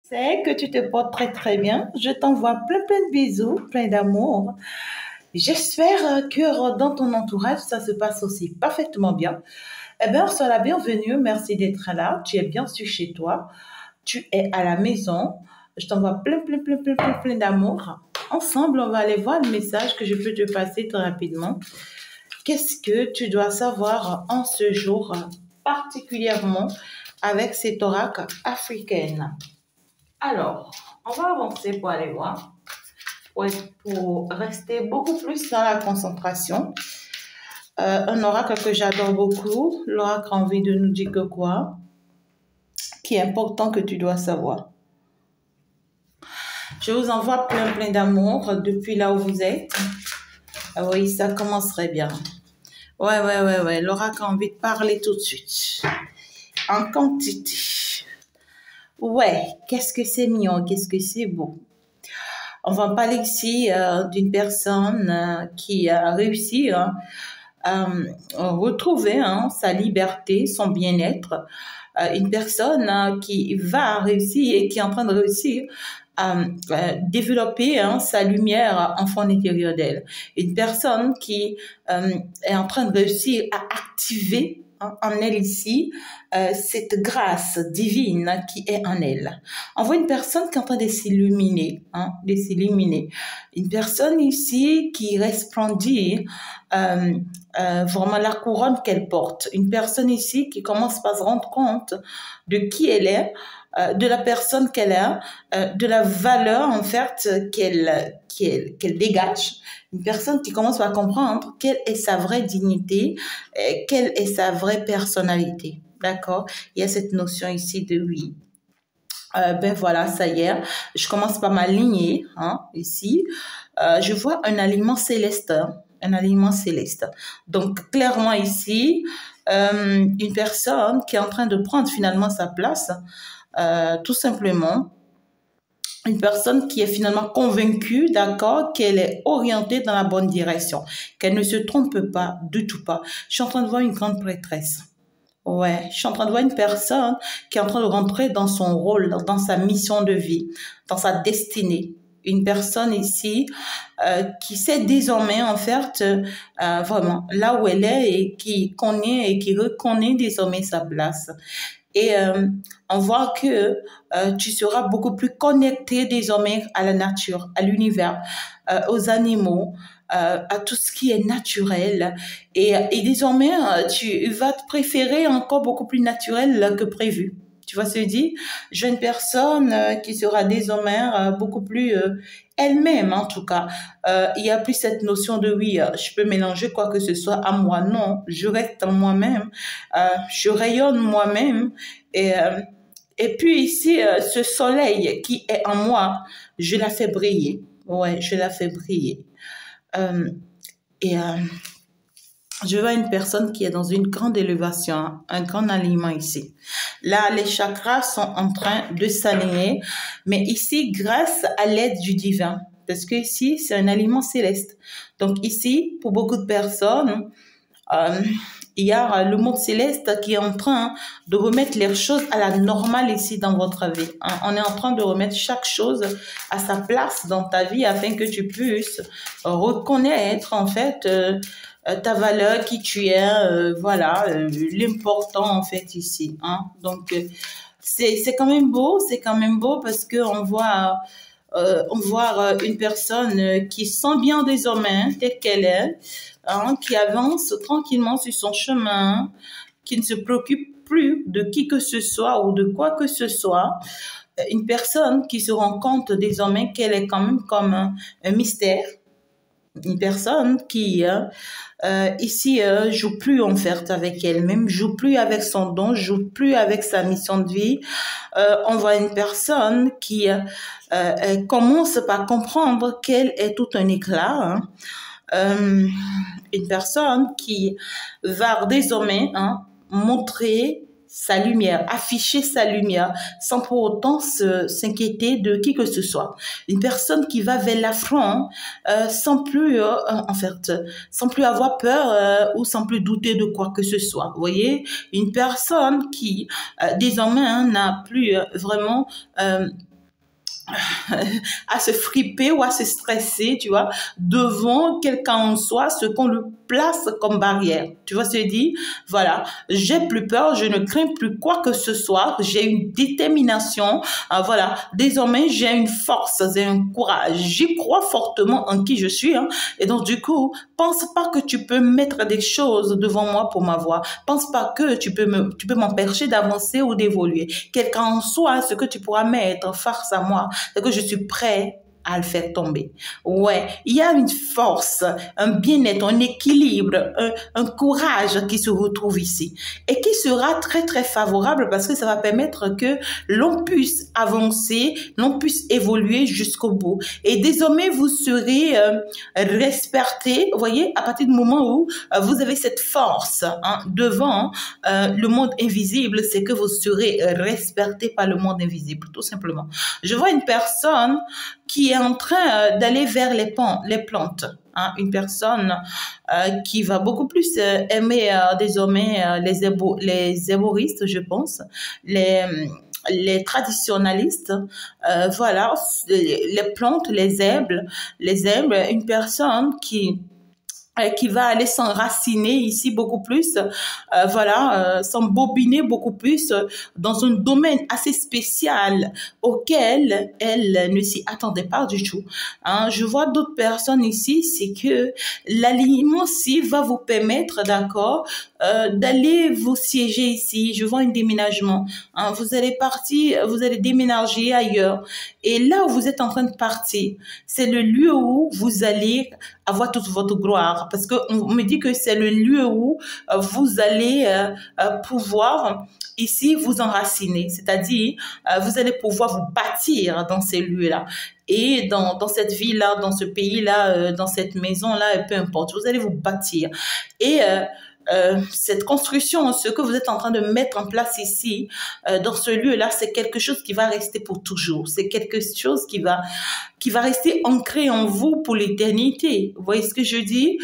C'est que tu te portes très très bien. Je t'envoie plein de bisous, plein d'amour. J'espère que dans ton entourage, ça se passe aussi parfaitement bien. Eh bien, sois la bienvenue. Merci d'être là. Tu es bien sûr chez toi. Tu es à la maison. Je t'envoie plein d'amour. Ensemble, on va aller voir le message que je peux te passer très rapidement. Qu'est-ce que tu dois savoir en ce jour, particulièrement avec cette oracle africaine? Alors, on va avancer pour aller voir, pour rester beaucoup plus dans la concentration. Un oracle que j'adore beaucoup, l'oracle a envie de nous dire que quoi? Qui est important que tu dois savoir. Je vous envoie plein d'amour depuis là où vous êtes. Ah oui, ça commencerait bien. Ouais. L'oracle a envie de parler tout de suite. En quantité. Ouais, qu'est-ce que c'est mignon, qu'est-ce que c'est beau. On va parler ici d'une personne qui a réussi à retrouver sa liberté, son bien-être. Une personne qui va réussir et qui est en train de réussir à développer sa lumière en fond intérieur d'elle. Une personne qui est en train de réussir à activer en elle ici cette grâce divine qui est en elle. On voit une personne qui est en train de s'illuminer, Une personne ici qui resplendit vraiment la couronne qu'elle porte. Une personne ici qui commence par se rendre compte de qui elle est, de la personne qu'elle est, de la valeur en fait qu'elle dégage. Une personne qui commence à comprendre quelle est sa vraie dignité, quelle est sa vraie personnalité. D'accord? Il y a cette notion ici de oui. Ben voilà, ça y est. Je commence par m'aligner ici. Je vois un alignement céleste. Un alignement céleste. Donc, clairement ici, une personne qui est en train de prendre finalement sa place, tout simplement. Une personne qui est finalement convaincue, d'accord, qu'elle est orientée dans la bonne direction, qu'elle ne se trompe pas, du tout pas. Je suis en train de voir une grande prêtresse. Ouais, je suis en train de voir une personne qui est en train de rentrer dans son rôle, dans sa mission de vie, dans sa destinée. Une personne ici qui sait désormais en fait vraiment là où elle est et qui connaît et qui reconnaît désormais sa place. Et on voit que tu seras beaucoup plus connecté désormais à la nature, à l'univers, aux animaux, à tout ce qui est naturel. Et désormais, tu vas te préférer encore beaucoup plus naturel que prévu. Tu vois ce que je dis? Je veux une personne qui sera désormais beaucoup plus elle-même, en tout cas. Il n'y a plus cette notion de oui, je peux mélanger quoi que ce soit à moi. Non, je reste en moi-même. Je rayonne moi-même. Et puis ici, ce soleil qui est en moi, je la fais briller. Ouais, je la fais briller. Je vois une personne qui est dans une grande élévation, un grand alignement ici. Là, les chakras sont en train de s'aligner, mais ici, grâce à l'aide du divin, parce que ici, c'est un alignement céleste. Donc ici, pour beaucoup de personnes, il y a le monde céleste qui est en train de remettre les choses à la normale ici dans votre vie. On est en train de remettre chaque chose à sa place dans ta vie afin que tu puisses reconnaître en fait ta valeur, qui tu es, voilà, l'important en fait ici. Donc c'est quand même beau, parce que on voit une personne qui sent bien désormais telle qu'elle est, qui avance tranquillement sur son chemin, qui ne se préoccupe plus de qui que ce soit ou de quoi que ce soit. Une personne qui se rend compte désormais qu'elle est quand même comme un mystère. Une personne qui ici joue plus en fait avec elle-même, joue plus avec son don, joue plus avec sa mission de vie. On voit une personne qui commence par comprendre qu'elle est tout un éclat. Une personne qui va désormais montrer sa lumière, afficher sa lumière sans pour autant s'inquiéter de qui que ce soit. Une personne qui va vers l'affront sans plus avoir peur ou sans plus douter de quoi que ce soit. Vous voyez, une personne qui désormais n'a plus vraiment à se friper ou à se stresser, tu vois, devant quelqu'un en soi, ce qu'on le place comme barrière. Tu vois, se dire, voilà, j'ai plus peur, je ne crains plus quoi que ce soit, j'ai une détermination, voilà, désormais j'ai une force, j'ai un courage, j'y crois fortement en qui je suis, hein, et donc du coup, pense pas que tu peux mettre des choses devant moi pour m'avoir, pense pas que tu peux m'empêcher d'avancer ou d'évoluer. Quelqu'un en soi, ce que tu pourras mettre face à moi, c'est que je suis prêt à le faire tomber. Ouais, il y a une force, un bien-être, un équilibre, un courage qui se retrouve ici et qui sera très très favorable parce que ça va permettre que l'on puisse avancer, l'on puisse évoluer jusqu'au bout. Et désormais, vous serez respecté, vous voyez, à partir du moment où vous avez cette force hein, devant le monde invisible, c'est que vous serez respecté par le monde invisible, tout simplement. Je vois une personne qui est en train d'aller vers les plantes. Hein, une personne qui va beaucoup plus aimer désormais les herboristes, je pense, les traditionalistes, voilà, les plantes, les herbes, une personne qui va aller s'enraciner ici beaucoup plus, voilà, s'embobiner beaucoup plus dans un domaine assez spécial auquel elle ne s'y attendait pas du tout. Hein, je vois d'autres personnes ici, c'est que l'alignement ci va vous permettre, d'accord, d'aller vous siéger ici. Je vois un déménagement. Hein, vous allez partir, vous allez déménager ailleurs. Et là où vous êtes en train de partir, c'est le lieu où vous allez avoir toute votre gloire. Parce qu'on me dit que c'est le lieu où vous allez pouvoir ici vous enraciner. C'est-à-dire, vous allez pouvoir vous bâtir dans ces lieux-là. Et dans cette ville-là, dans ce pays-là, dans cette maison-là, peu importe, vous allez vous bâtir. Et cette construction, ce que vous êtes en train de mettre en place ici, dans ce lieu-là, c'est quelque chose qui va rester pour toujours. C'est quelque chose qui va rester ancré en vous pour l'éternité. Vous voyez ce que je dis?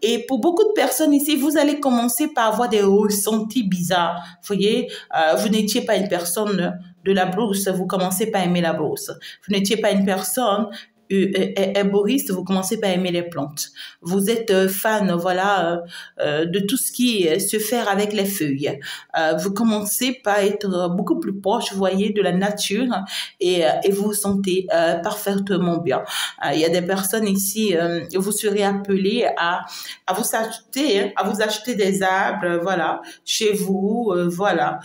Et pour beaucoup de personnes ici, vous allez commencer par avoir des ressentis bizarres. Vous voyez, vous n'étiez pas une personne de la brousse, vous commencez par aimer la brousse. Vous n'étiez pas une personne herboriste, vous commencez par aimer les plantes. Vous êtes fan, voilà, de tout ce qui se fait avec les feuilles. Vous commencez par être beaucoup plus proche, vous voyez, de la nature et vous vous sentez parfaitement bien. Il y a des personnes ici, vous serez appelés à vous acheter des arbres, voilà, chez vous, voilà,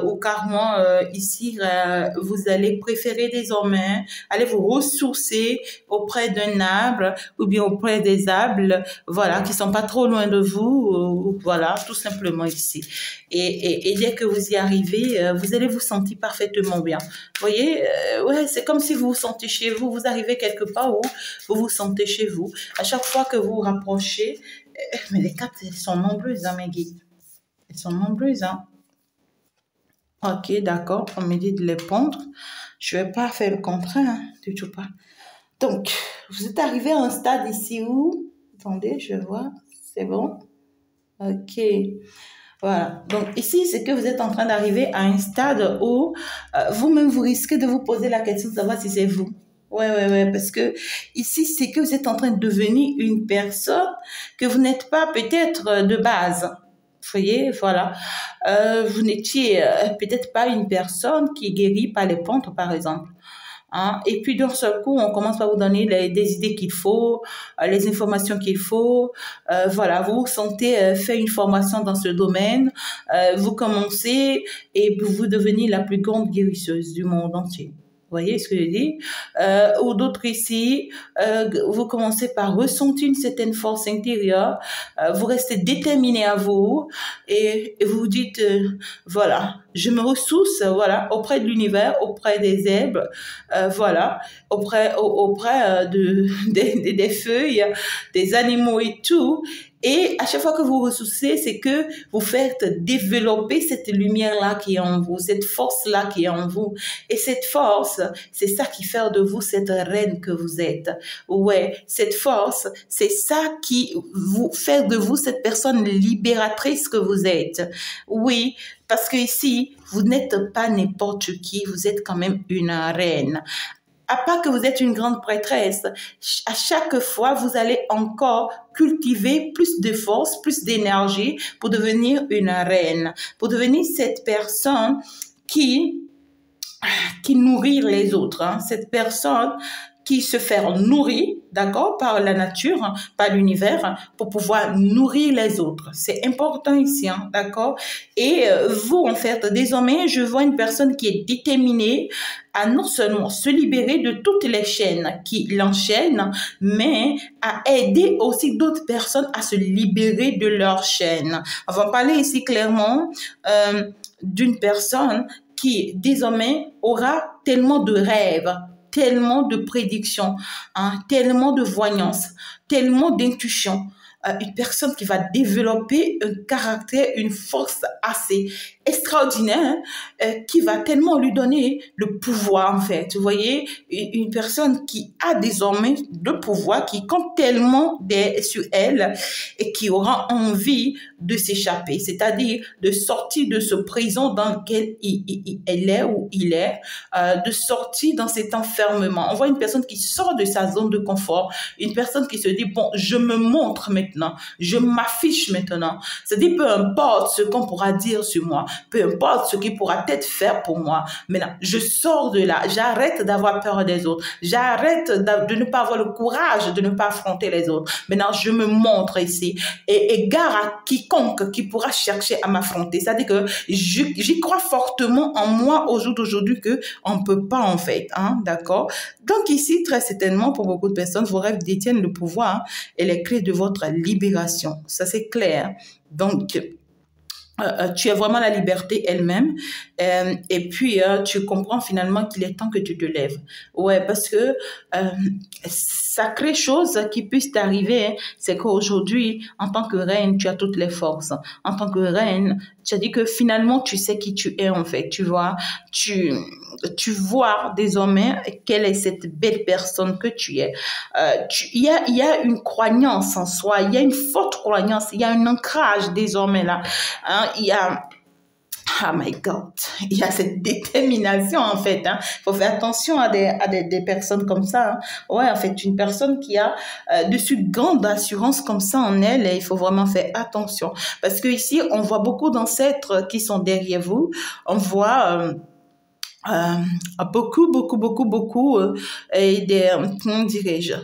ou carrément ici, vous allez préférer désormais aller vous ressourcer auprès d'un arbre ou bien auprès des arbres, voilà, qui sont pas trop loin de vous, voilà, tout simplement ici. Et dès que vous y arrivez, vous allez vous sentir parfaitement bien. Vous voyez, ouais, c'est comme si vous vous sentez chez vous, vous arrivez quelque part où vous vous sentez chez vous. À chaque fois que vous vous rapprochez, mais les cartes, elles sont nombreuses, hein, mes guides. Elles sont nombreuses, hein. Ok, d'accord, on me dit de les pondre. Je vais pas faire le contraire, hein, du tout pas. Donc, vous êtes arrivé à un stade ici où... Attendez, je vois. C'est bon. Ok. Voilà. Donc, ici, c'est que vous êtes en train d'arriver à un stade où vous-même, vous risquez de vous poser la question de savoir si c'est vous. Ouais. Parce que ici, c'est que vous êtes en train de devenir une personne que vous n'êtes pas peut-être de base. Vous voyez, voilà. Vous n'étiez peut-être pas une personne qui est guérie par les plantes, par exemple. Hein? Et puis d'un seul coup, on commence par vous donner des idées qu'il faut, les informations qu'il faut. Voilà, vous vous sentez faire une formation dans ce domaine, vous commencez et vous devenez la plus grande guérisseuse du monde entier. Vous voyez ce que je dis? Ou d'autres ici, vous commencez par ressentir une certaine force intérieure, vous restez déterminé à vous et vous vous dites, voilà, je me ressource, voilà, auprès de l'univers, auprès des herbes, voilà, auprès des feuilles, des animaux et tout. Et à chaque fois que vous ressourcez, c'est que vous faites développer cette lumière-là qui est en vous, cette force-là qui est en vous. Et cette force, c'est ça qui fait de vous cette reine que vous êtes. Ouais, cette force, c'est ça qui vous fait de vous cette personne libératrice que vous êtes. Oui, parce que ici, vous n'êtes pas n'importe qui, vous êtes quand même une reine. À part que vous êtes une grande prêtresse, à chaque fois, vous allez encore cultiver plus de force, plus d'énergie pour devenir une reine, pour devenir cette personne qui nourrit les autres, hein. Cette personne qui se fait nourrir, d'accord, par la nature, hein, par l'univers, pour pouvoir nourrir les autres. C'est important ici, hein, d'accord. Et vous, en fait, désormais, je vois une personne qui est déterminée à non seulement se libérer de toutes les chaînes qui l'enchaînent, mais à aider aussi d'autres personnes à se libérer de leurs chaînes. On va parler ici clairement d'une personne qui désormais aura tellement de rêves, tellement de prédictions, hein, tellement de voyance, tellement d'intuition. Une personne qui va développer un caractère, une force assez extraordinaire, qui va tellement lui donner le pouvoir, en fait. Vous voyez, une personne qui a désormais le pouvoir, qui compte tellement sur elle et qui aura envie de s'échapper, c'est-à-dire de sortir de ce prison dans lequel elle est ou il est, de sortir dans cet enfermement. On voit une personne qui sort de sa zone de confort, une personne qui se dit, bon, je me montre maintenant, je m'affiche maintenant. C'est-à-dire, peu importe ce qu'on pourra dire sur moi, peu importe ce qu'il pourra peut-être faire pour moi, maintenant, je sors de là, j'arrête d'avoir peur des autres, j'arrête de ne pas avoir le courage de ne pas affronter les autres. Maintenant, je me montre ici et gare à quiconque qui pourra chercher à m'affronter. C'est-à-dire que j'y crois fortement en moi au jour d'aujourd'hui que on peut pas, en fait, hein, d'accord? Donc ici, très certainement, pour beaucoup de personnes, vos rêves détiennent le pouvoir, hein, et les clés de votre libération. Ça, c'est clair. Donc, tu as vraiment la liberté elle-même, et puis tu comprends finalement qu'il est temps que tu te lèves. Ouais, parce que sacrée chose qui puisse t'arriver, hein, c'est qu'aujourd'hui, en tant que reine, tu as toutes les forces. En tant que reine, tu as dit que finalement, tu sais qui tu es, en fait. Tu vois, tu vois désormais quelle est cette belle personne que tu es. Il y a une croyance en soi, il y a une forte croyance, il y a un ancrage désormais là. Hein, il y a, oh my God, il y a cette détermination, en fait. Hein. Faut faire attention à des personnes comme ça. Hein. Ouais, en fait, une personne qui a de grande assurance comme ça en elle, et il faut vraiment faire attention. Parce que ici, on voit beaucoup d'ancêtres qui sont derrière vous. On voit beaucoup, et comment dirais-je?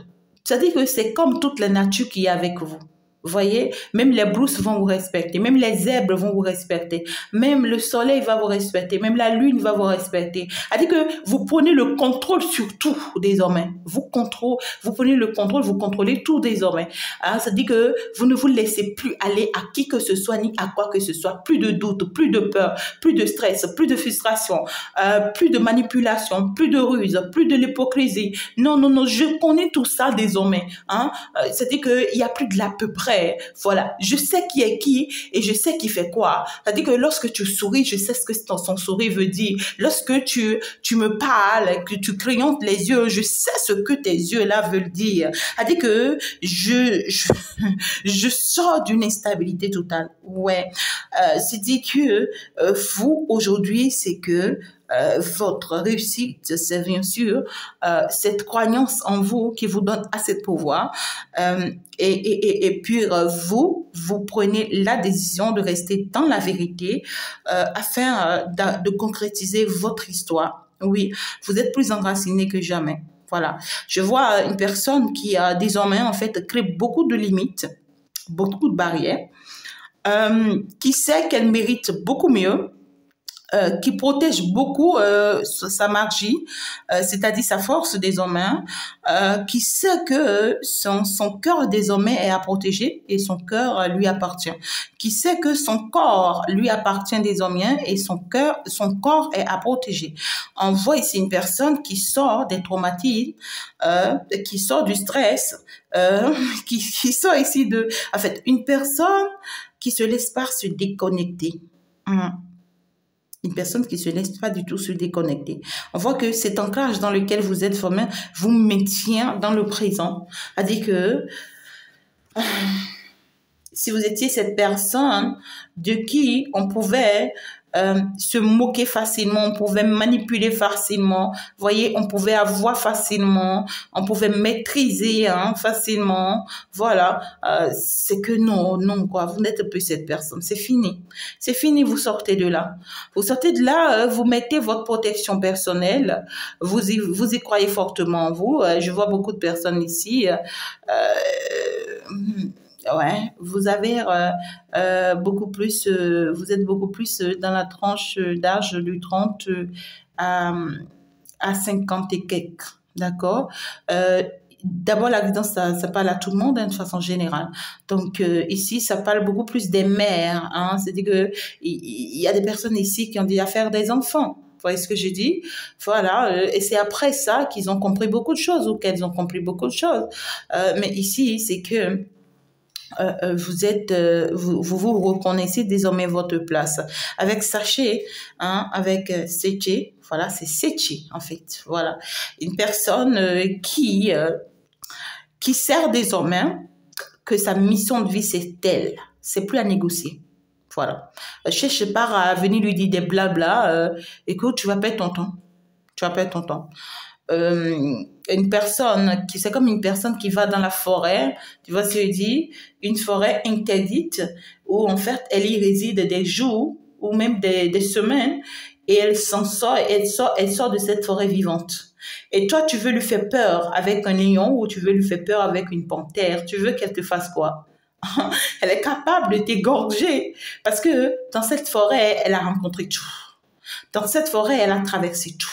C'est-à-dire que c'est comme toute la nature qui est avec vous. Vous voyez, même les brousses vont vous respecter, même les zèbres vont vous respecter, même le soleil va vous respecter, même la lune va vous respecter. C'est-à-dire que vous prenez le contrôle sur tout désormais. Vous prenez le contrôle, vous contrôlez tout désormais. Hein, c'est-à-dire que vous ne vous laissez plus aller à qui que ce soit, ni à quoi que ce soit. Plus de doute, plus de peur, plus de stress, plus de frustration, plus de manipulation, plus de ruse, plus de l'hypocrisie. Non, je connais tout ça désormais. Hein, c'est-à-dire qu'il n'y a plus de l'à peu près. Voilà, je sais qui est qui et je sais qui fait quoi. C'est-à-dire que lorsque tu souris, je sais ce que son sourire veut dire. Lorsque tu me parles, que tu clignotes les yeux, je sais ce que tes yeux-là veulent dire. C'est-à-dire que je sors d'une instabilité totale. Ouais, c'est-à-dire que vous, aujourd'hui, c'est que votre réussite, c'est bien sûr cette croyance en vous qui vous donne assez de pouvoir, et puis vous prenez la décision de rester dans la vérité afin de concrétiser votre histoire. Oui, vous êtes plus enraciné que jamais. Voilà, je vois une personne qui a désormais en fait créé beaucoup de limites, beaucoup de barrières, qui sait qu'elle mérite beaucoup mieux, qui protège beaucoup sa magie, c'est-à-dire sa force désormais, qui sait que son cœur désormais est à protéger et son cœur lui appartient, qui sait que son corps lui appartient désormais et son corps est à protéger. On voit ici une personne qui sort des traumatismes, qui sort du stress, qui sort ici en fait, une personne qui se laisse pas se déconnecter. Une personne qui ne se laisse pas du tout se déconnecter. On voit que cet ancrage dans lequel vous êtes formé vous maintient dans le présent. C'est-à-dire que si vous étiez cette personne de qui on pouvait se moquer facilement, on pouvait manipuler facilement, voyez, on pouvait avoir facilement, on pouvait maîtriser hein, facilement, voilà, c'est que non, non, quoi, vous n'êtes plus cette personne, c'est fini, vous sortez de là. Vous sortez de là, vous mettez votre protection personnelle, vous y croyez fortement, vous, je vois beaucoup de personnes ici, ouais, vous avez beaucoup plus, vous êtes beaucoup plus dans la tranche d'âge du 30 à, à 50 et quelques, d'accord? D'abord, la guidance, ça parle à tout le monde hein, de façon générale. Donc, ici, ça parle beaucoup plus des mères. Hein, c'est-à-dire qu'il y a des personnes ici qui ont déjà faire des enfants. Vous voyez ce que je dis? Voilà. Et c'est après ça qu'ils ont compris beaucoup de choses ou qu'elles ont compris beaucoup de choses. Mais ici, c'est que vous reconnaissez désormais votre place. Avec Sachet, hein, avec Seche, voilà, c'est Seche en fait, voilà. Une personne qui sert désormais que sa mission de vie c'est elle, c'est plus à négocier. Voilà. Cherche pas à venir lui dire des blabla, écoute, tu vas perdre ton temps. Tu vas perdre ton temps. Une personne qui c'est comme une personne qui va dans la forêt, tu vois ce que je dis, une forêt interdite où en fait elle y réside des jours ou même des semaines et elle s'en sort, elle sort de cette forêt vivante. Et toi tu veux lui faire peur avec un lion ou tu veux lui faire peur avec une panthère, tu veux qu'elle te fasse quoi? Elle est capable de t'égorger parce que dans cette forêt elle a rencontré tout. Dans cette forêt elle a traversé tout.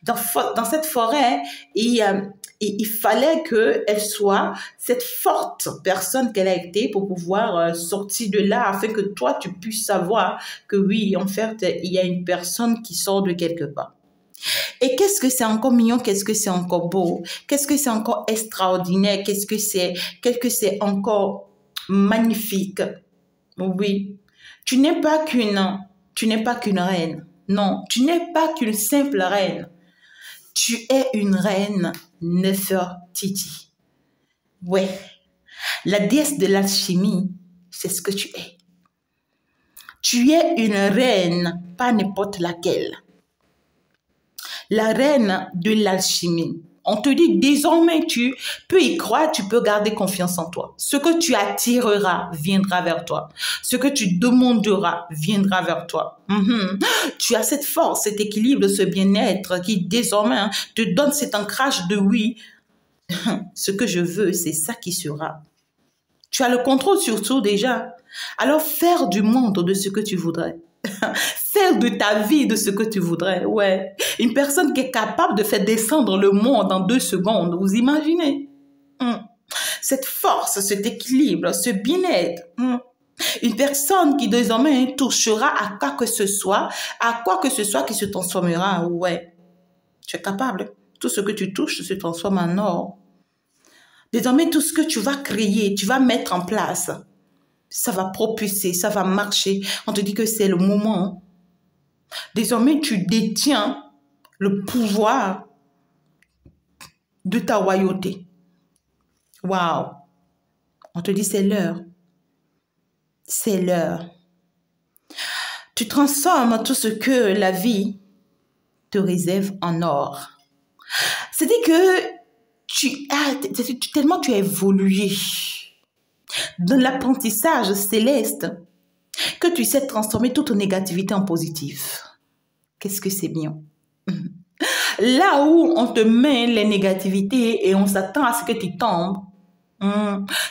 Dans cette forêt, il fallait qu'elle soit cette forte personne qu'elle a été pour pouvoir sortir de là afin que toi, tu puisses savoir que oui, en fait, il y a une personne qui sort de quelque part. Et qu'est-ce que c'est encore mignon, qu'est-ce que c'est encore beau, qu'est-ce que c'est encore extraordinaire, qu'est-ce que c'est encore magnifique. Oui, tu n'es pas qu'une reine. Non, tu n'es pas qu'une simple reine. Tu es une reine Nefertiti. Ouais, la déesse de l'alchimie, c'est ce que tu es. Tu es une reine, pas n'importe laquelle. La reine de l'alchimie. On te dit désormais tu peux y croire, tu peux garder confiance en toi. Ce que tu attireras viendra vers toi. Ce que tu demanderas viendra vers toi. Tu as cette force, cet équilibre, ce bien-être qui désormais te donne cet ancrage de oui. Ce que je veux, c'est ça qui sera. Tu as le contrôle sur tout déjà. Alors faire du monde de ce que tu voudrais. Faire de ta vie de ce que tu voudrais. Ouais. Une personne qui est capable de faire descendre le monde en 2 secondes. Vous imaginez? Cette force, cet équilibre, ce bien-être. Une personne qui désormais touchera à quoi que ce soit qui se transformera. Ouais. Tu es capable. Tout ce que tu touches se transforme en or. Désormais, tout ce que tu vas créer, tu vas mettre en place, ça va propulser, ça va marcher. On te dit que c'est le moment. Désormais, tu détiens le pouvoir de ta royauté. Waouh! On te dit c'est l'heure. C'est l'heure. Tu transformes tout ce que la vie te réserve en or. C'est-à-dire que tellement tu as évolué dans l'apprentissage céleste que tu sais transformer toute négativité en positive. Qu'est-ce que c'est mignon. Là où on te met les négativités et on s'attend à ce que tu tombes,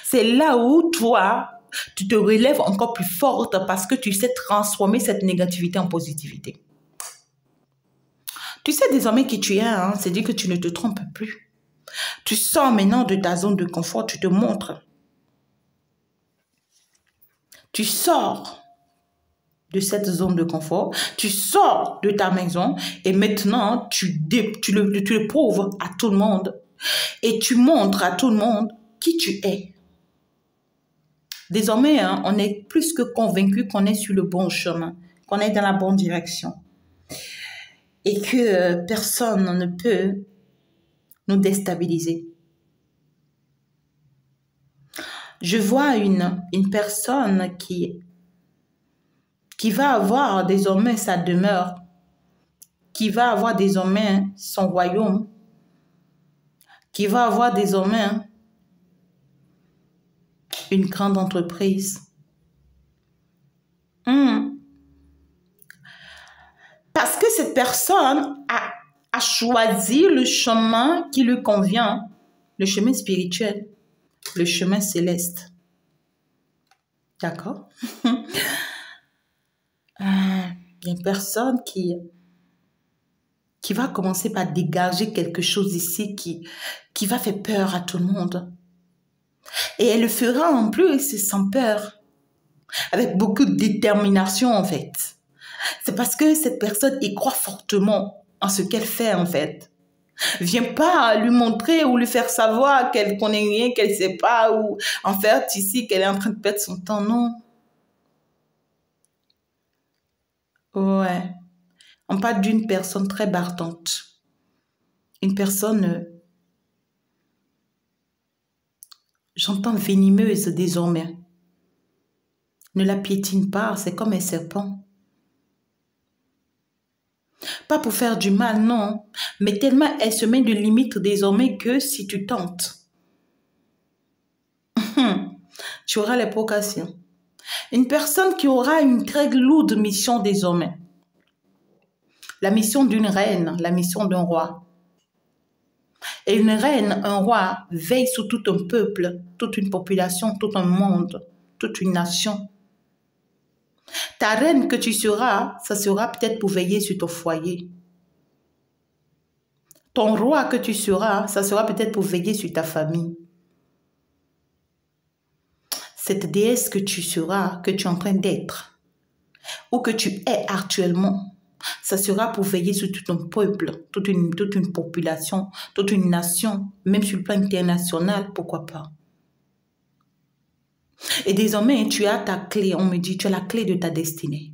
c'est là où toi, tu te relèves encore plus forte parce que tu sais transformer cette négativité en positivité. Tu sais désormais qui tu es, c'est-à-dire que tu ne te trompes plus. Tu sors maintenant de ta zone de confort, tu te montres. Tu sors de cette zone de confort, tu sors de ta maison et maintenant tu le prouves à tout le monde et tu montres à tout le monde qui tu es. Désormais, on est plus que convaincu qu'on est sur le bon chemin, qu'on est dans la bonne direction et que personne ne peut nous déstabiliser. Je vois une personne qui qui va avoir désormais sa demeure, qui va avoir désormais son royaume, qui va avoir désormais une grande entreprise. Parce que cette personne a choisi le chemin qui lui convient, le chemin spirituel, le chemin céleste. D'accord? Il y a une personne qui va commencer par dégager quelque chose ici qui va faire peur à tout le monde. Et elle le fera en plus sans peur, avec beaucoup de détermination en fait. C'est parce que cette personne y croit fortement en ce qu'elle fait en fait. Viens pas lui montrer ou lui faire savoir qu'elle connaît rien, qu'elle sait pas, ou en fait ici qu'elle est en train de perdre son temps, non. Ouais. On parle d'une personne très battante. Une personne, j'entends venimeuse désormais. Ne la piétine pas, c'est comme un serpent. Pas pour faire du mal, non. Mais tellement elle se met de limites désormais que si tu tentes, tu auras les provocations. Une personne qui aura une très lourde mission désormais. La mission d'une reine, la mission d'un roi. Et une reine, un roi, veille sur tout un peuple, toute une population, tout un monde, toute une nation. Ta reine que tu seras, ça sera peut-être pour veiller sur ton foyer. Ton roi que tu seras, ça sera peut-être pour veiller sur ta famille. Cette déesse que tu seras, que tu es en train d'être, ou que tu es actuellement, ça sera pour veiller sur tout un peuple, toute une population, toute une nation, même sur le plan international, pourquoi pas. Et désormais, tu as ta clé, on me dit, tu as la clé de ta destinée.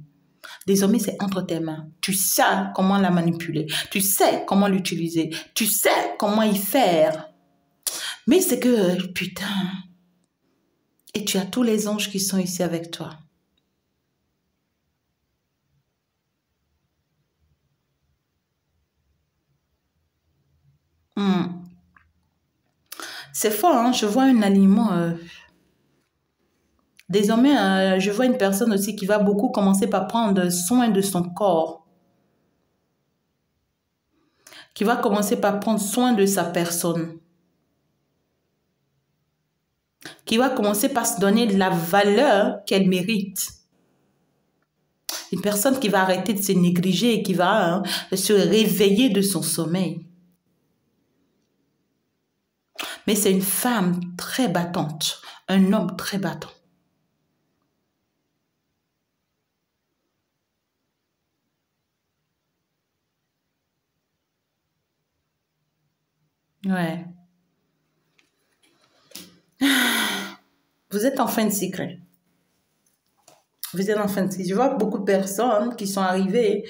Désormais, c'est entre tes mains. Tu sais comment la manipuler. Tu sais comment l'utiliser. Tu sais comment y faire. Mais c'est que, putain, et tu as tous les anges qui sont ici avec toi. C'est fort, hein? Je vois un aliment. Désormais, je vois une personne aussi qui va beaucoup commencer par prendre soin de son corps. Qui va commencer par prendre soin de sa personne. Qui va commencer par se donner la valeur qu'elle mérite. Une personne qui va arrêter de se négliger et qui va se réveiller de son sommeil. Mais c'est une femme très battante, un homme très battant. Ouais. Vous êtes en fin de cycle. Vous êtes en fin de cycle. Je vois beaucoup de personnes qui sont arrivées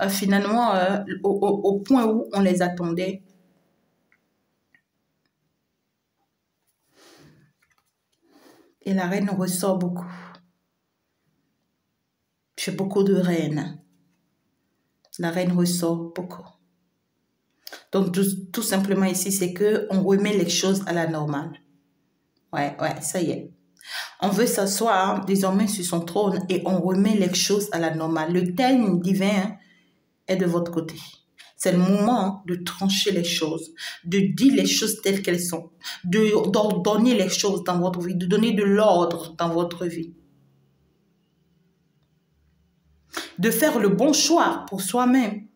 finalement au point où on les attendait. Et la reine ressort beaucoup. J'ai beaucoup de reines. La reine ressort beaucoup. Donc, tout simplement ici, c'est qu'on remet les choses à la normale. Ouais, ça y est. On veut s'asseoir désormais sur son trône et on remet les choses à la normale. Le thème divin est de votre côté. C'est le moment de trancher les choses, de dire les choses telles qu'elles sont, d'ordonner les choses dans votre vie, de donner de l'ordre dans votre vie. De faire le bon choix pour soi-même.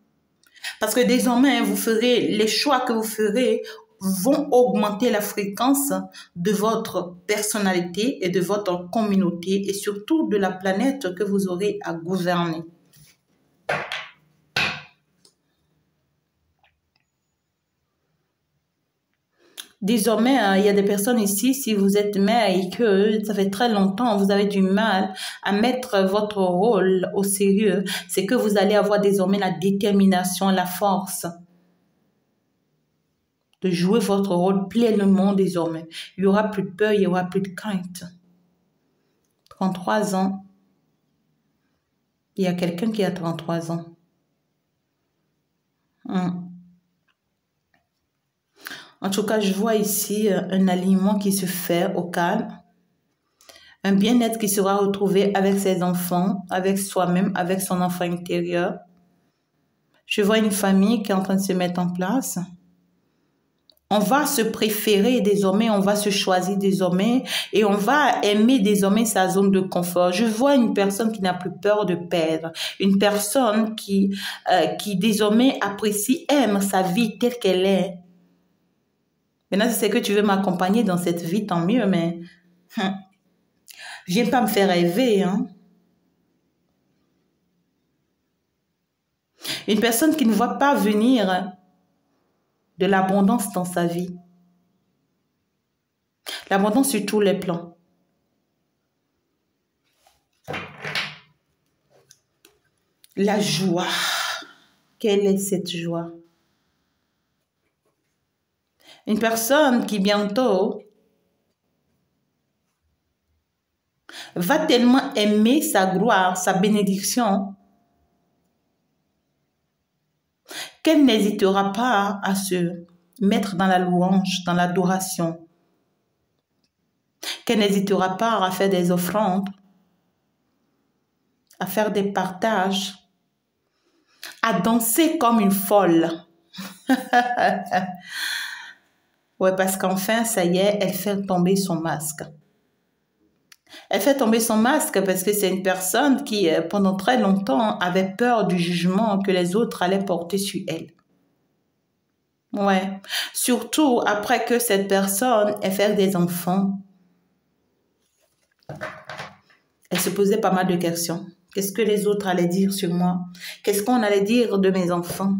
Parce que désormais, les choix que vous ferez vont augmenter la fréquence de votre personnalité et de votre communauté et surtout de la planète que vous aurez à gouverner. Désormais, il y a des personnes ici, si vous êtes mère et que ça fait très longtemps, vous avez du mal à mettre votre rôle au sérieux, c'est que vous allez avoir désormais la détermination, la force de jouer votre rôle pleinement désormais. Il n'y aura plus de peur, il n'y aura plus de crainte. 33 ans. Il y a quelqu'un qui a 33 ans. En tout cas, je vois ici un alignement qui se fait au calme. Un bien-être qui sera retrouvé avec ses enfants, avec soi-même, avec son enfant intérieur. Je vois une famille qui est en train de se mettre en place. On va se préférer désormais, on va se choisir désormais et on va aimer désormais sa zone de confort. Je vois une personne qui n'a plus peur de perdre, une personne qui désormais apprécie, aime sa vie telle qu'elle est. Maintenant, si c'est que tu veux m'accompagner dans cette vie, tant mieux, mais viens pas me faire rêver, hein. Une personne qui ne voit pas venir de l'abondance dans sa vie. L'abondance sur tous les plans. La joie. Quelle est cette joie? Une personne qui bientôt va tellement aimer sa gloire, sa bénédiction, qu'elle n'hésitera pas à se mettre dans la louange, dans l'adoration, qu'elle n'hésitera pas à faire des offrandes, à faire des partages, à danser comme une folle. Ouais, parce qu'enfin, ça y est, elle fait tomber son masque. Elle fait tomber son masque parce que c'est une personne qui, pendant très longtemps, avait peur du jugement que les autres allaient porter sur elle. Ouais. Surtout après que cette personne ait fait des enfants. Elle se posait pas mal de questions. Qu'est-ce que les autres allaient dire sur moi? Qu'est-ce qu'on allait dire de mes enfants?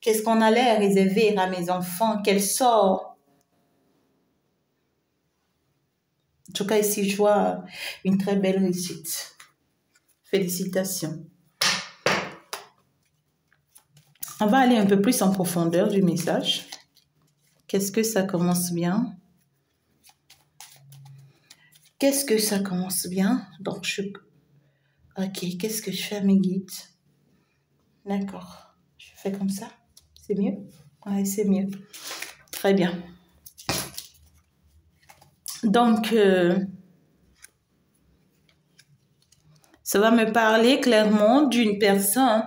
Qu'est-ce qu'on allait réserver à mes enfants? Quel sort? En tout cas, ici, je vois une très belle réussite. Félicitations. On va aller un peu plus en profondeur du message. Qu'est-ce que ça commence bien? Qu'est-ce que ça commence bien? Donc, ok, qu'est-ce que je fais à mes guides? D'accord. Je fais comme ça. C'est mieux? Ouais, c'est mieux. Très bien. Donc, ça va me parler clairement d'une personne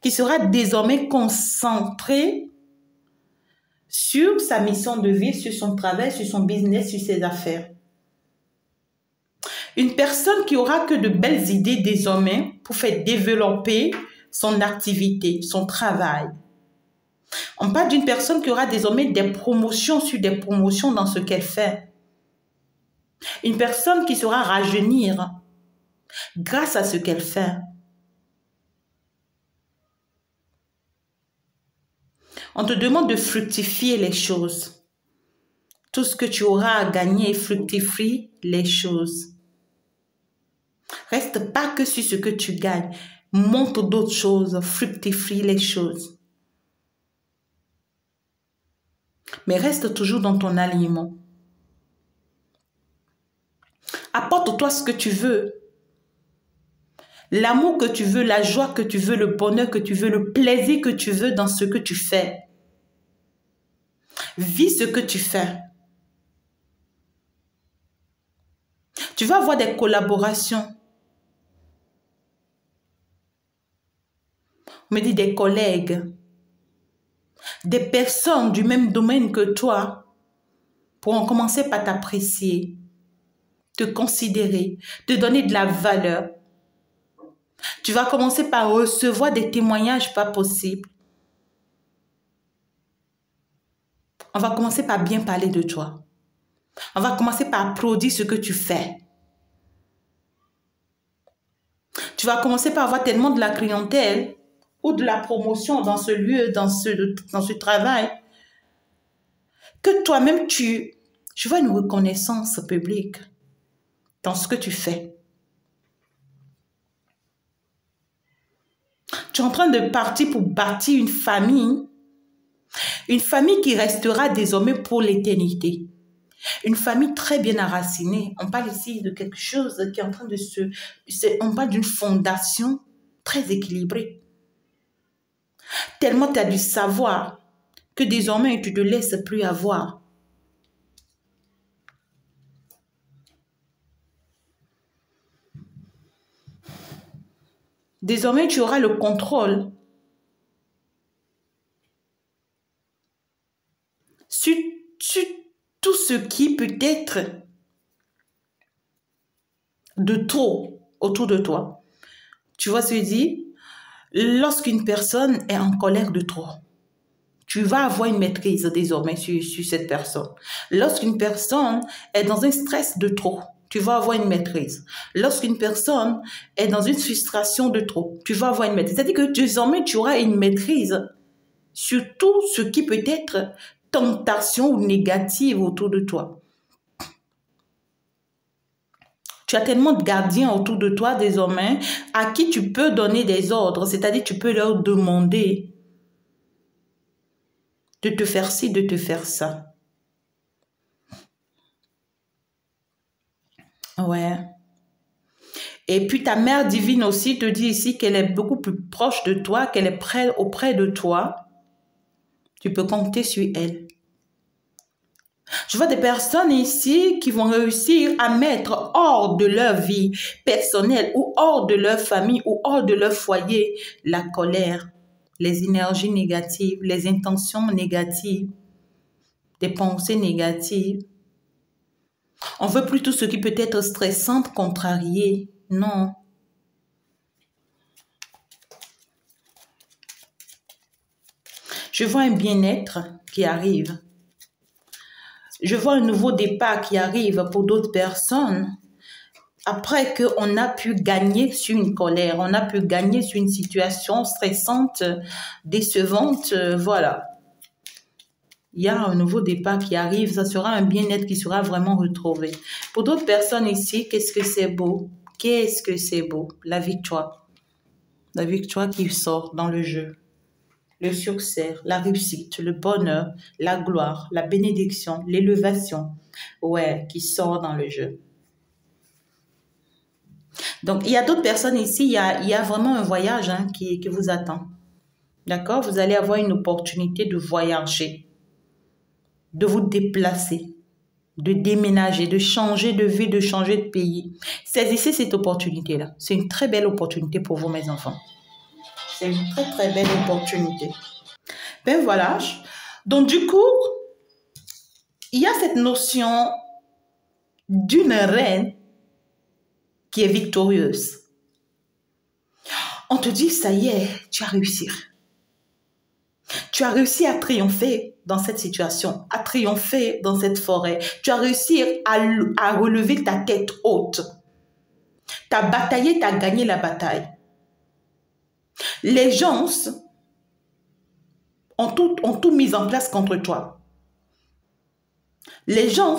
qui sera désormais concentrée sur sa mission de vie, sur son travail, sur son business, sur ses affaires. Une personne qui aura que de belles idées désormais pour faire développer son activité, son travail. On parle d'une personne qui aura désormais des promotions sur des promotions dans ce qu'elle fait. Une personne qui saura rajeunir grâce à ce qu'elle fait. On te demande de fructifier les choses. Tout ce que tu auras à gagner, fructifie les choses. Reste pas que sur ce que tu gagnes. Monte d'autres choses, fructifie les choses. Mais reste toujours dans ton alignement. Apporte-toi ce que tu veux. L'amour que tu veux, la joie que tu veux, le bonheur que tu veux, le plaisir que tu veux dans ce que tu fais. Vis ce que tu fais. Tu vas avoir des collaborations. On me dit des collègues, des personnes du même domaine que toi pourront commencer par t'apprécier, te considérer, te donner de la valeur. Tu vas commencer par recevoir des témoignages pas possibles. On va commencer par bien parler de toi. On va commencer par applaudir ce que tu fais. Tu vas commencer par avoir tellement de la clientèle ou de la promotion dans ce lieu, dans ce travail, que toi-même, je vois une reconnaissance publique dans ce que tu fais. Tu es en train de partir pour bâtir une famille qui restera désormais pour l'éternité. Une famille très bien enracinée. On parle ici de quelque chose qui est en train de on parle d'une fondation très équilibrée. Tellement tu as du savoir que désormais tu ne te laisses plus avoir. Désormais, tu auras le contrôle sur tout ce qui peut être de trop autour de toi. Tu vois ce que je dis? Lorsqu'une personne est en colère de trop, tu vas avoir une maîtrise désormais sur cette personne. Lorsqu'une personne est dans un stress de trop, tu vas avoir une maîtrise. Lorsqu'une personne est dans une frustration de trop, tu vas avoir une maîtrise. C'est-à-dire que désormais, tu auras une maîtrise sur tout ce qui peut être tentation ou négative autour de toi. Tu as tellement de gardiens autour de toi désormais à qui tu peux donner des ordres, c'est-à-dire tu peux leur demander de te faire ci, de te faire ça. Ouais. Et puis ta mère divine aussi te dit ici qu'elle est beaucoup plus proche de toi, qu'elle est auprès de toi. Tu peux compter sur elle. Je vois des personnes ici qui vont réussir à mettre hors de leur vie personnelle ou hors de leur famille ou hors de leur foyer la colère, les énergies négatives, les intentions négatives, des pensées négatives. On veut plutôt ce qui peut être stressant, contrarié. Non. Je vois un bien-être qui arrive. Je vois un nouveau départ qui arrive pour d'autres personnes. Après qu'on a pu gagner sur une colère, on a pu gagner sur une situation stressante, décevante, voilà. Il y a un nouveau départ qui arrive, ça sera un bien-être qui sera vraiment retrouvé. Pour d'autres personnes ici, qu'est-ce que c'est beau? Qu'est-ce que c'est beau? La victoire. La victoire qui sort dans le jeu. Le succès, la réussite, le bonheur, la gloire, la bénédiction, l'élévation, ouais, qui sort dans le jeu. Donc, il y a d'autres personnes ici, il y a vraiment un voyage qui vous attend. D'accord? Vous allez avoir une opportunité de voyager, de vous déplacer, de déménager, de changer de vie, de changer de pays. Saisissez cette opportunité-là. C'est une très belle opportunité pour vous, mes enfants. C'est une très, très belle opportunité. Ben voilà. Donc, du coup, il y a cette notion d'une reine qui est victorieuse. On te dit, ça y est, tu as réussi. Tu as réussi à triompher dans cette situation, à triompher dans cette forêt. Tu as réussi à relever ta tête haute. Tu as bataillé, tu as gagné la bataille. Les gens ont tout mis en place contre toi. Les gens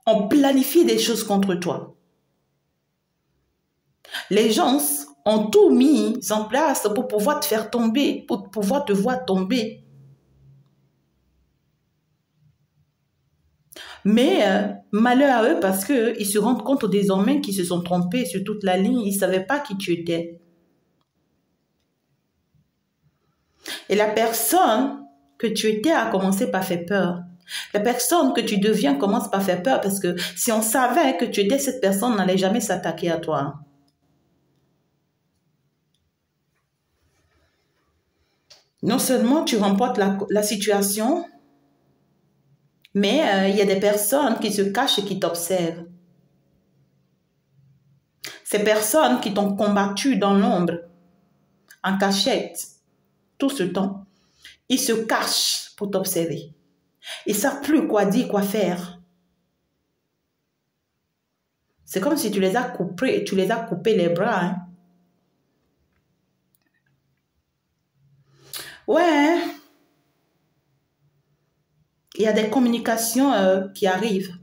ont planifié des choses contre toi. Les gens ont tout mis en place pour pouvoir te faire tomber, pour pouvoir te voir tomber. Mais malheur à eux parce qu'ils se rendent compte désormais qu'ils se sont trompés sur toute la ligne. Ils ne savaient pas qui tu étais. Et la personne que tu étais a commencé par faire peur. La personne que tu deviens commence par faire peur parce que si on savait que tu étais cette personne, on n'allait jamais s'attaquer à toi. Non seulement tu remportes la situation, mais il y a des personnes qui se cachent et qui t'observent. Ces personnes qui t'ont combattu dans l'ombre, en cachette, tout ce temps, ils se cachent pour t'observer. Ils ne savent plus quoi dire, quoi faire. C'est comme si tu les as coupés les bras. Hein. Ouais. Il y a des communications qui arrivent.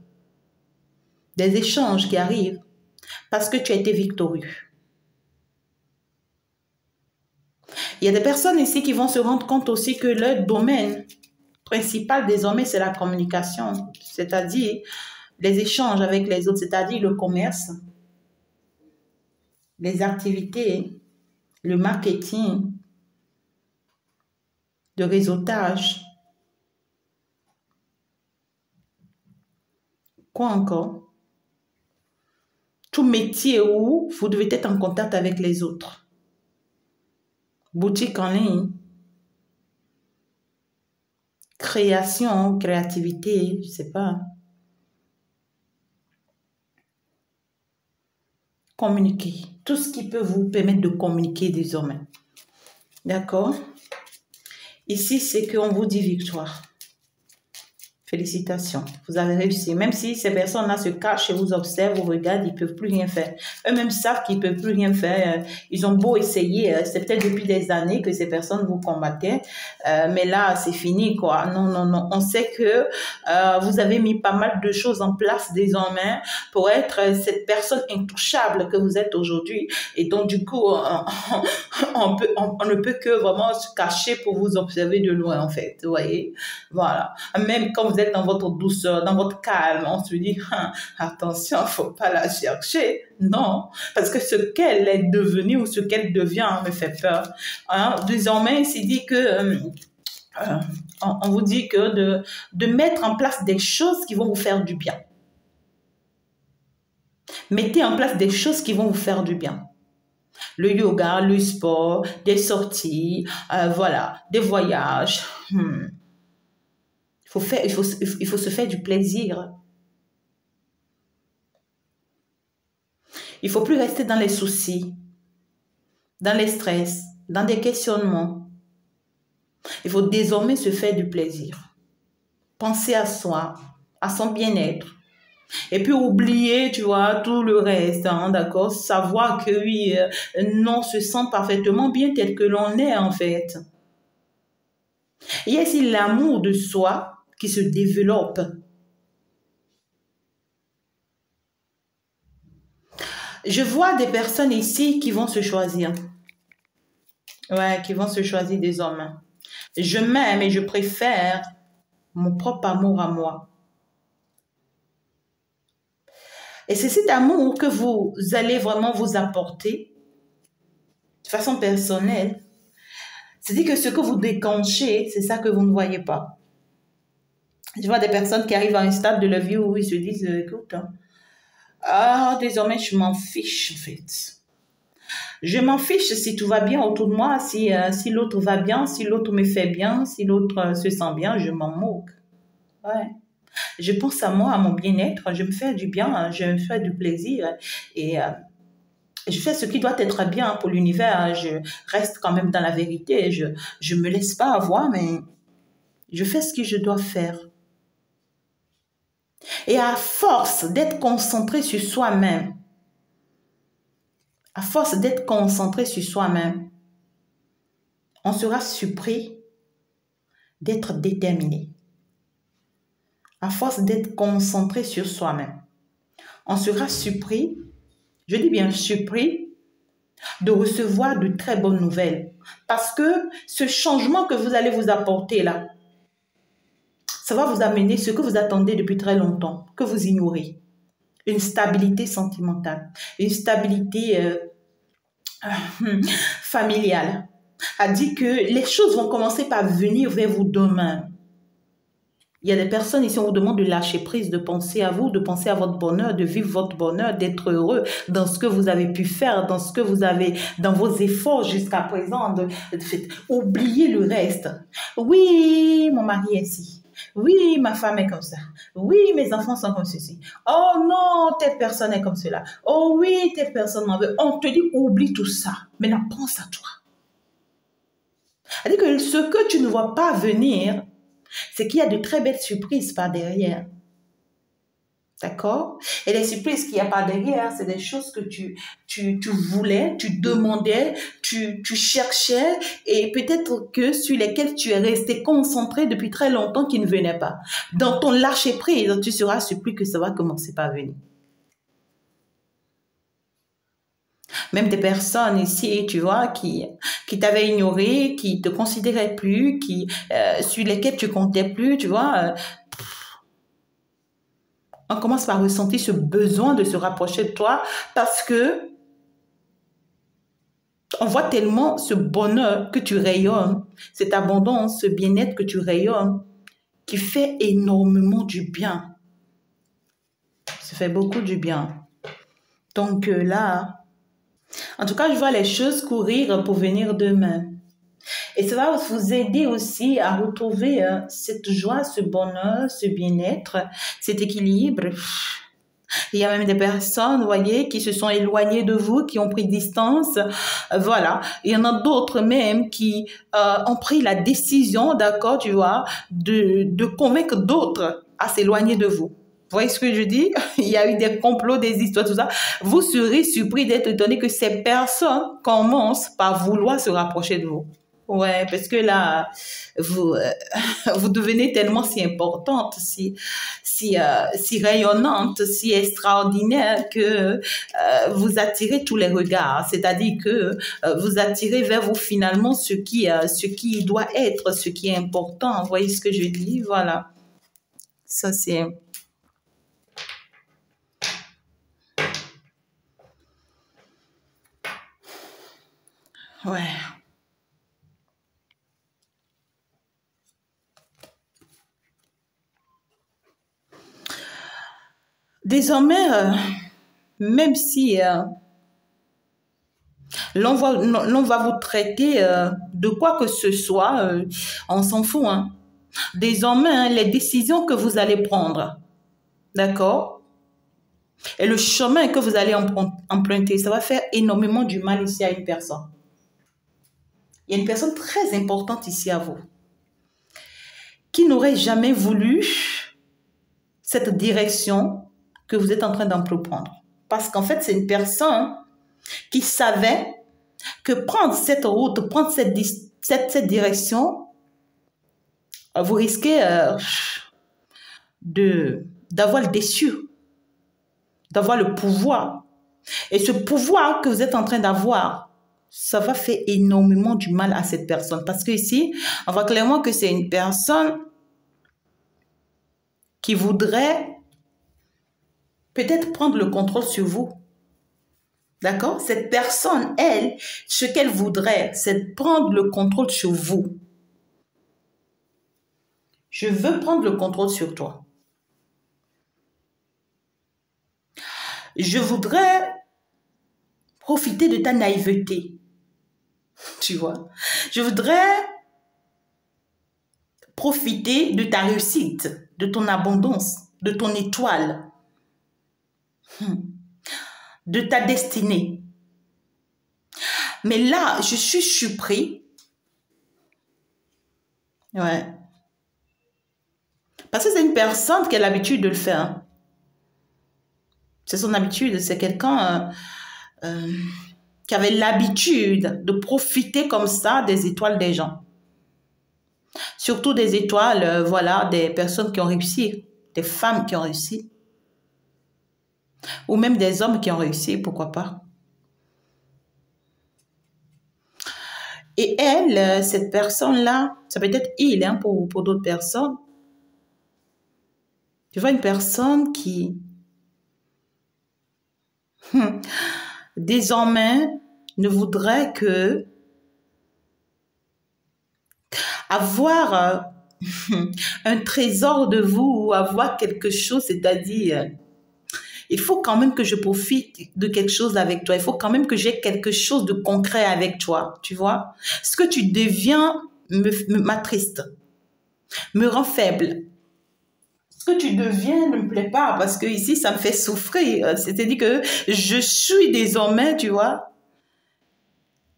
Des échanges qui arrivent. Parce que tu as été victorieux. Il y a des personnes ici qui vont se rendre compte aussi que leur domaine principal désormais, c'est la communication. C'est-à-dire, les échanges avec les autres, c'est-à-dire le commerce, les activités, le marketing, le réseautage. Quoi encore? Tout métier où vous devez être en contact avec les autres. Boutique en ligne, création, créativité, je sais pas. Communiquer. Tout ce qui peut vous permettre de communiquer désormais. D'accord? Ici, c'est qu'on vous dit victoire. Félicitations, vous avez réussi. Même si ces personnes-là se cachent et vous observent, vous regardent, ils ne peuvent plus rien faire. Eux-mêmes savent qu'ils ne peuvent plus rien faire. Ils ont beau essayer, c'est peut-être depuis des années que ces personnes vous combattaient, mais là, c'est fini, quoi. Non, non, non. On sait que vous avez mis pas mal de choses en place désormais pour être cette personne intouchable que vous êtes aujourd'hui. Et donc, du coup, on ne peut que vraiment se cacher pour vous observer de loin, en fait. Vous voyez? Voilà. Même quand vous êtes dans votre douceur, dans votre calme, on se dit, attention, il ne faut pas la chercher. Non, parce que ce qu'elle est devenue ou ce qu'elle devient me fait peur. Hein? Désormais, il s'est dit que... on vous dit que de mettre en place des choses qui vont vous faire du bien. Mettez en place des choses qui vont vous faire du bien. Le yoga, le sport, des sorties, voilà, des voyages. Il faut se faire du plaisir. Il ne faut plus rester dans les soucis, dans les stress, dans des questionnements. Il faut désormais se faire du plaisir. Penser à soi, à son bien-être. Et puis oublier, tu vois, tout le reste, hein, d'accord? Savoir que oui, on se sent parfaitement bien tel que l'on est, en fait. Il y a ici l'amour de soi qui se développe. Je vois des personnes ici qui vont se choisir. Ouais, qui vont se choisir désormais. Je m'aime et je préfère mon propre amour à moi. Et c'est cet amour que vous allez vraiment vous apporter de façon personnelle. C'est-à-dire que ce que vous déclenchez, c'est ça que vous ne voyez pas. Je vois des personnes qui arrivent à un stade de leur vie où ils se disent, écoute, désormais je m'en fiche en fait. Je m'en fiche si tout va bien autour de moi, si l'autre va bien, si l'autre me fait bien, si l'autre se sent bien, je m'en moque. Ouais. Je pense à moi, à mon bien-être, je me fais du bien, je me fais du plaisir et je fais ce qui doit être bien pour l'univers. Je reste quand même dans la vérité, je me laisse pas avoir, mais je fais ce que je dois faire. Et à force d'être concentré sur soi-même, on sera surpris d'être déterminé. À force d'être concentré sur soi-même, on sera surpris, je dis bien surpris, de recevoir de très bonnes nouvelles. Parce que ce changement que vous allez vous apporter là, ça va vous amener ce que vous attendez depuis très longtemps, que vous ignorez. Une stabilité sentimentale, une stabilité familiale. A dit que les choses vont commencer par venir vers vous demain. Il y a des personnes ici, on vous demande de lâcher prise, de penser à vous, de penser à votre bonheur, de vivre votre bonheur, d'être heureux dans ce que vous avez pu faire, dans ce que vous avez, dans vos efforts jusqu'à présent. Oubliez le reste. Oui, mon mari est ici. Oui, ma femme est comme ça. Oui, mes enfants sont comme ceci. Oh non, telle personne est comme cela. Oh oui, telle personne m'en veut. On te dit, oublie tout ça. Maintenant, pense à toi. C'est-à-dire que ce que tu ne vois pas venir, c'est qu'il y a de très belles surprises par derrière. D'accord? Et les surprises qu'il y a par derrière, c'est des choses que tu voulais, tu demandais, tu cherchais et peut-être que sur lesquelles tu es resté concentré depuis très longtemps qui ne venaient pas. Dans ton lâcher prise, tu seras surpris que ça va commencer par venir. Même des personnes ici, tu vois, qui t'avaient ignoré, qui te considéraient plus, sur lesquelles tu comptais plus, tu vois. on commence par ressentir ce besoin de se rapprocher de toi parce que on voit tellement ce bonheur que tu rayonnes, cette abondance, ce bien-être que tu rayonnes, qui fait énormément du bien. Ça fait beaucoup du bien. Donc là, en tout cas, je vois les choses courir pour venir demain. Et ça va vous aider aussi à retrouver cette joie, ce bonheur, ce bien-être, cet équilibre. Il y a même des personnes, vous voyez, qui se sont éloignées de vous, qui ont pris distance. Voilà. Il y en a d'autres même qui ont pris la décision, d'accord, tu vois, de convaincre d'autres à s'éloigner de vous. Vous voyez ce que je dis? Il y a eu des complots, des histoires, tout ça. Vous serez surpris d'être étonné que ces personnes commencent par vouloir se rapprocher de vous. Ouais, parce que là, vous, vous devenez tellement si importante, si rayonnante, si extraordinaire que vous attirez tous les regards. C'est-à-dire que vous attirez vers vous finalement ce qui doit être, ce qui est important. Vous voyez ce que je dis? Voilà. Ça, c'est... Ouais. Désormais, même si l'on va vous traiter de quoi que ce soit, on s'en fout. Hein. Désormais, hein, les décisions que vous allez prendre, d'accord, et le chemin que vous allez emprunter, ça va faire énormément du mal ici à une personne. Il y a une personne très importante ici à vous qui n'aurait jamais voulu cette direction que vous êtes en train d'entreprendre. Parce qu'en fait, c'est une personne qui savait que prendre cette route, prendre cette direction, vous risquez d'avoir le déçu, d'avoir le pouvoir. Et ce pouvoir que vous êtes en train d'avoir, ça va faire énormément du mal à cette personne. Parce que ici, on voit clairement que c'est une personne qui voudrait peut-être prendre le contrôle sur vous. D'accord? Cette personne, elle, ce qu'elle voudrait, c'est prendre le contrôle sur vous. Je veux prendre le contrôle sur toi. Je voudrais profiter de ta naïveté. Tu vois? Je voudrais profiter de ta réussite, de ton abondance, de ton étoile, de ta destinée. Mais là, je suis surpris. Ouais. Parce que c'est une personne qui a l'habitude de le faire. C'est son habitude. C'est quelqu'un qui avait l'habitude de profiter comme ça des étoiles des gens. Surtout des étoiles, voilà, des personnes qui ont réussi, des femmes qui ont réussi. Ou même des hommes qui ont réussi, pourquoi pas. Et elle, cette personne-là, ça peut être il hein, pour d'autres personnes. Tu vois une personne qui, désormais, ne voudrait que avoir un trésor de vous ou avoir quelque chose, c'est-à-dire, il faut quand même que je profite de quelque chose avec toi. Il faut quand même que j'ai quelque chose de concret avec toi, tu vois. Ce que tu deviens m'attriste, me rend faible. Ce que tu deviens ne me plaît pas parce que ici, ça me fait souffrir. C'est-à-dire que je suis désormais, tu vois,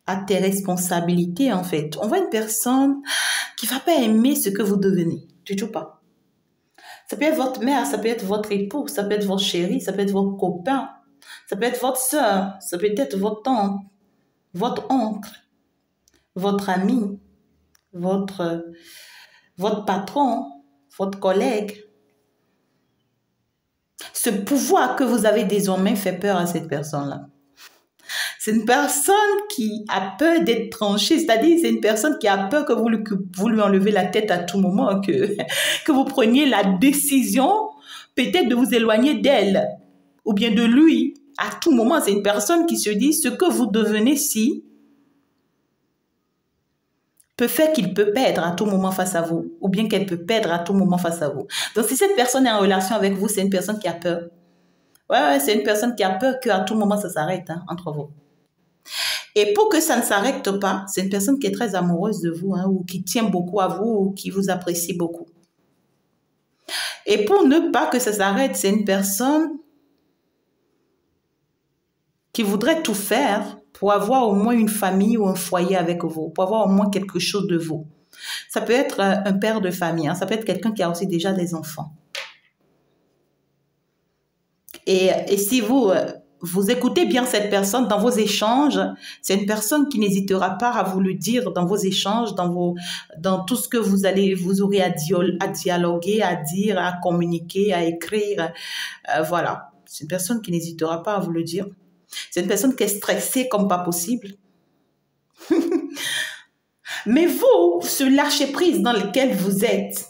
à tes responsabilités, en fait. On voit une personne qui ne va pas aimer ce que vous devenez. Du tout pas. Ça peut être votre mère, ça peut être votre époux, ça peut être votre chéri, ça peut être votre copain, ça peut être votre soeur, ça peut être votre tante, votre oncle, votre ami, votre patron, votre collègue. Ce pouvoir que vous avez désormais fait peur à cette personne-là. C'est une personne qui a peur d'être tranchée, c'est-à-dire c'est une personne qui a peur que vous lui enlevez la tête à tout moment, que vous preniez la décision peut-être de vous éloigner d'elle ou bien de lui. À tout moment, c'est une personne qui se dit ce que vous devenez si peut faire qu'il peut perdre à tout moment face à vous ou bien qu'elle peut perdre à tout moment face à vous. Donc, si cette personne est en relation avec vous, c'est une personne qui a peur. Ouais, c'est une personne qui a peur qu'à tout moment, ça s'arrête entre vous. Et pour que ça ne s'arrête pas, c'est une personne qui est très amoureuse de vous ou qui tient beaucoup à vous ou qui vous apprécie beaucoup. Et pour ne pas que ça s'arrête, c'est une personne qui voudrait tout faire pour avoir au moins une famille ou un foyer avec vous, pour avoir au moins quelque chose de vous. Ça peut être un père de famille, ça peut être quelqu'un qui a aussi déjà des enfants. Et si vous écoutez bien cette personne dans vos échanges, c'est une personne qui n'hésitera pas à vous le dire dans vos échanges, dans tout ce que vous aurez à dialoguer, à dire, à communiquer, à écrire. Voilà, c'est une personne qui n'hésitera pas à vous le dire. C'est une personne qui est stressée comme pas possible. Mais vous, ce lâcher-prise dans lequel vous êtes,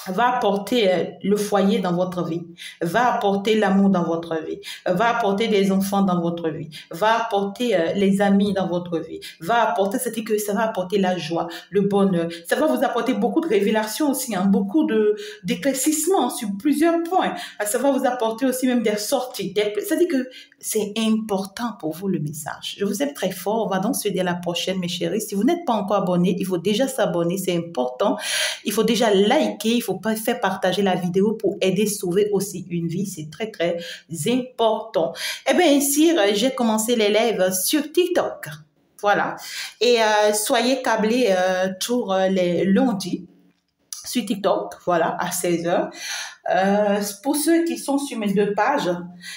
va apporter le foyer dans votre vie, va apporter l'amour dans votre vie, va apporter des enfants dans votre vie, va apporter les amis dans votre vie, va apporter, c'est-à-dire que ça va apporter la joie, le bonheur, ça va vous apporter beaucoup de révélations aussi, beaucoup d'éclaircissements sur plusieurs points, ça va vous apporter aussi même des sorties, c'est-à-dire que c'est important pour vous le message. Je vous aime très fort, on va donc se dire à la prochaine mes chéris. Si vous n'êtes pas encore abonné, il faut déjà s'abonner, c'est important, il faut déjà liker, il faut pas faire partager la vidéo pour aider à sauver aussi une vie. C'est très, très important. Eh bien, ici, j'ai commencé les lives sur TikTok. Voilà. Et soyez câblés tous les lundis sur TikTok, voilà, à 16h. Pour ceux qui sont sur mes 2 pages,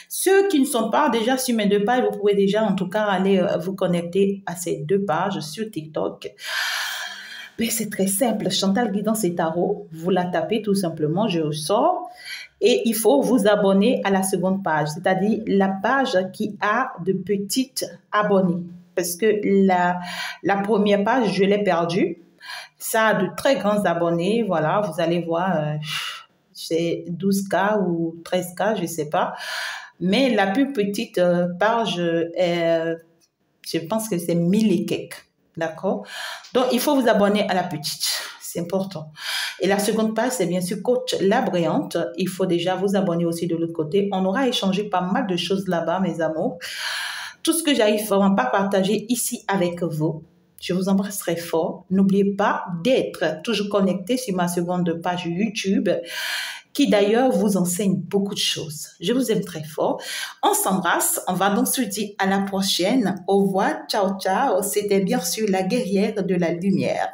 ceux qui ne sont pas déjà sur mes 2 pages, vous pouvez déjà en tout cas aller vous connecter à ces 2 pages sur TikTok. C'est très simple, Chantal Guidance et Tarot, vous la tapez tout simplement, je ressors et il faut vous abonner à la seconde page, c'est-à-dire la page qui a de petites abonnés, parce que la première page, je l'ai perdue, ça a de très grands abonnés, voilà, vous allez voir, c'est 12K ou 13K, je ne sais pas, mais la plus petite page, je pense que c'est 1000 et quelques. D'accord? Donc, il faut vous abonner à la petite. C'est important. Et la seconde page, c'est bien sûr Coach La Brillante. Il faut déjà vous abonner aussi de l'autre côté. On aura échangé pas mal de choses là-bas, mes amours. Tout ce que j'arrive vraiment pas à partager ici avec vous. Je vous embrasse très fort. N'oubliez pas d'être toujours connecté sur ma seconde page YouTube, qui d'ailleurs vous enseigne beaucoup de choses. Je vous aime très fort. On s'embrasse. On va donc se dire à la prochaine. Au revoir. Ciao, ciao. C'était bien sûr la guerrière de la lumière.